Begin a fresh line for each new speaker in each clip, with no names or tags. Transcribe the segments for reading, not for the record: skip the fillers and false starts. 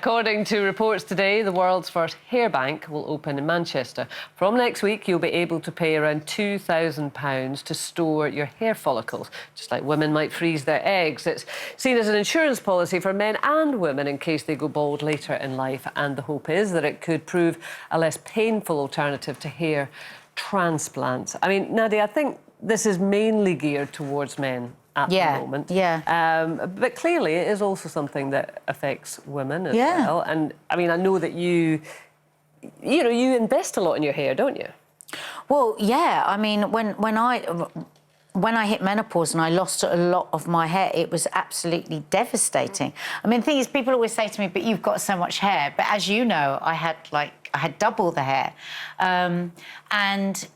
According to reports today, the world's first hair bank will open in Manchester. From next week, you'll be able to pay around £2,000 to store your hair follicles, just like women might freeze their eggs. It's seen as an insurance policy for men and women in case they go bald later in life, and the hope is that it could prove a less painful alternative to hair transplants. I mean, Nadia, I think this is mainly geared towards men at the moment. But clearly it is also something that affects women as well. And I mean, I know that you invest a lot in your hair, don't you?
Well, yeah. I mean, when I hit menopause and I lost a lot of my hair, it was absolutely devastating. I mean, the thing is, people always say to me, but you've got so much hair. But as you know, I had double the hair. And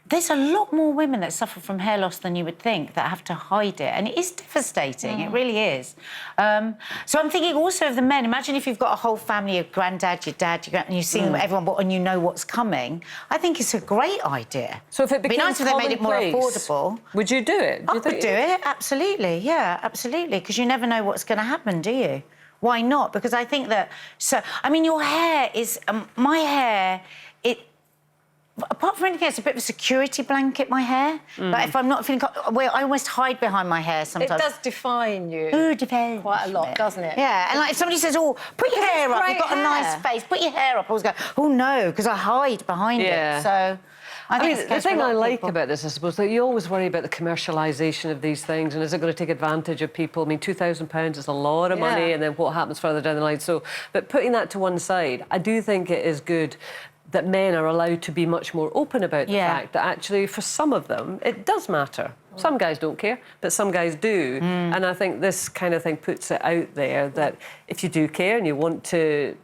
there's a lot more women that suffer from hair loss than you would think, that have to hide it. And it is devastating, it really is. So I'm thinking also of the men. Imagine if you've got a whole family, your granddad, your dad, and you've seen everyone, and you know what's coming. I think it's a great idea.
So if it became
nice if they made it more affordable.
Would you do it?
I would do it, absolutely, yeah, absolutely. Because you never know what's going to happen, do you? Why not? Because I think that... So, I mean, your hair is... my hair, apart from anything, it's a bit of a security blanket, my hair. Like, if I'm not feeling... Well, I almost hide behind my hair sometimes.
It does define you.
Quite
a lot, doesn't it?
Yeah, and like if somebody says, oh, put your hair up, you've got a nice face, put your hair up, I always go, oh, no, because I hide behind it, so...
I mean, the thing I like about this, I suppose, that you always worry about the commercialisation of these things, and is it going to take advantage of people? I mean, £2,000 is a lot of money, and then what happens further down the line? So, but putting that to one side, I do think it is good that men are allowed to be much more open about the fact that actually, for some of them, it does matter. Some guys don't care, but some guys do. And I think this kind of thing puts it out there that if you do care and you want to,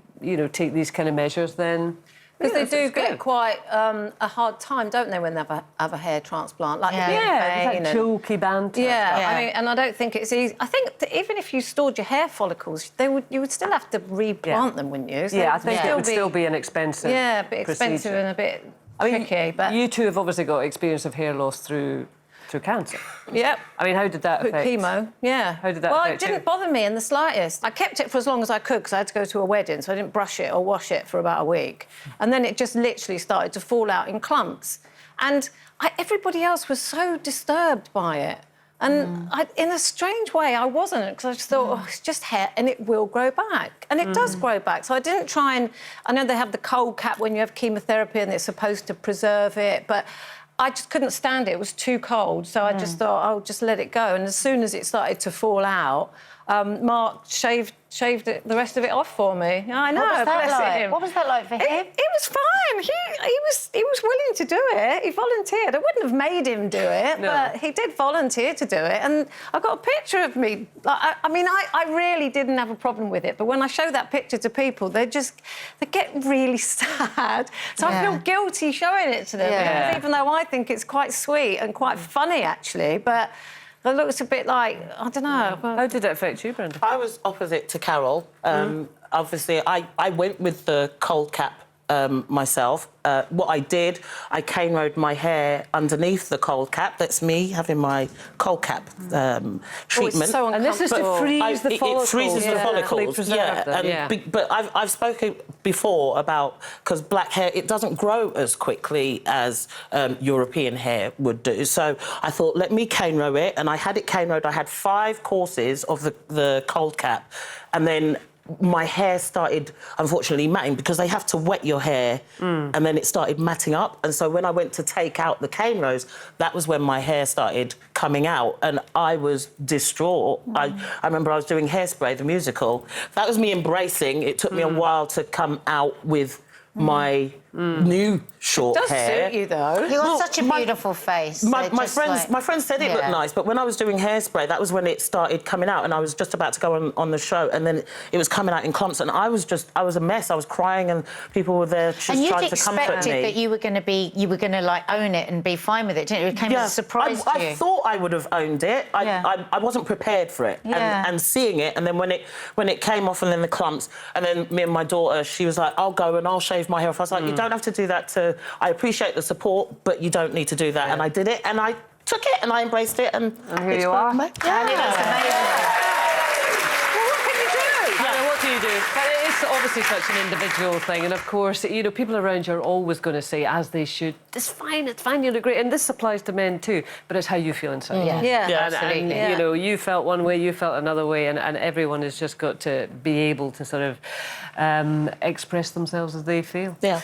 take these kind of measures, then...
Because they do get quite a hard time, don't they, when they have a hair transplant? Like
it's like jokey banter.
I mean, and I don't think it's easy. I think that even if you stored your hair follicles, you would still have to replant them, wouldn't you? So
I think it would still be an expensive
a bit expensive and a bit tricky. But
you two have obviously got experience of hair loss through cancer.
Yep.
I mean, how did that affect...
chemo,
How did that affect
Well, it didn't bother me in the slightest. I kept it for as long as I could because I had to go to a wedding, so I didn't brush it or wash it for about a week. And then it just literally started to fall out in clumps. And everybody else was so disturbed by it. And in a strange way, I wasn't, because I just thought, oh, it's just hair and it will grow back. And it does grow back. So I didn't try and... I know they have the cold cap when you have chemotherapy and it's supposed to preserve it, but... I just couldn't stand it. It was too cold. So I just thought, I'll just let it go. And as soon as it started to fall out, Mark shaved the rest of it off for me. I know, bless him.
What was that like for him?
It was fine. He was willing to do it. He volunteered. I wouldn't have made him do it, but he did volunteer to do it. And I got a picture of me. I mean, I really didn't have a problem with it. But when I show that picture to people, they get really sad. So I feel guilty showing it to them, even though I think it's quite sweet and quite funny, actually. But... it looks a bit like, I don't know.
How did it affect you, Brenda?
I was opposite to Carol. Obviously, I went with the cold cap myself. What I did, I cane-rode my hair underneath the cold cap. That's me having my cold cap treatment.
So
and this is to freeze the follicles.
It freezes the follicles, but I've spoken before about, because black hair, it doesn't grow as quickly as European hair would do. So I thought, let me cane-row it, and I had it cane-rowed. I had 5 courses of the cold cap, and then my hair started, unfortunately, matting, because they have to wet your hair, and then it started matting up. And so when I went to take out the cane rows, that was when my hair started coming out, and I was distraught. I remember I was doing Hairspray, the musical. That was me embracing. It took me a while to come out with my new short hair.
It does suit you, though.
You got such a beautiful face.
My friends said it looked nice, but when I was doing Hairspray, that was when it started coming out, and I was just about to go on the show, and then it was coming out in clumps, and I was a mess. I was crying, and people were there just trying to comfort me.
And you expected that you were going to like own it and be fine with it, didn't you? It came as a surprise to you.
I thought I would have owned it. I wasn't prepared for it, and seeing it, and then when it came off, and then the clumps, and then me and my daughter, she was like, "I'll go and I'll shave my hair off." I was like, "You don't have to do that to... I appreciate the support, but you don't need to do that." And I did it, and I took it, and I embraced it, and
here you are.
And it looks amazing.
Well, what can you do?
What do you do? But it is it's obviously such an individual thing, and of course, you know, people around you are always going to say, as they should, it's fine, you look great, and this applies to men too, but it's how you feel inside.
Absolutely.
And, you know, you felt one way, you felt another way, and everyone has just got to be able to sort of express themselves as they feel.
Yeah.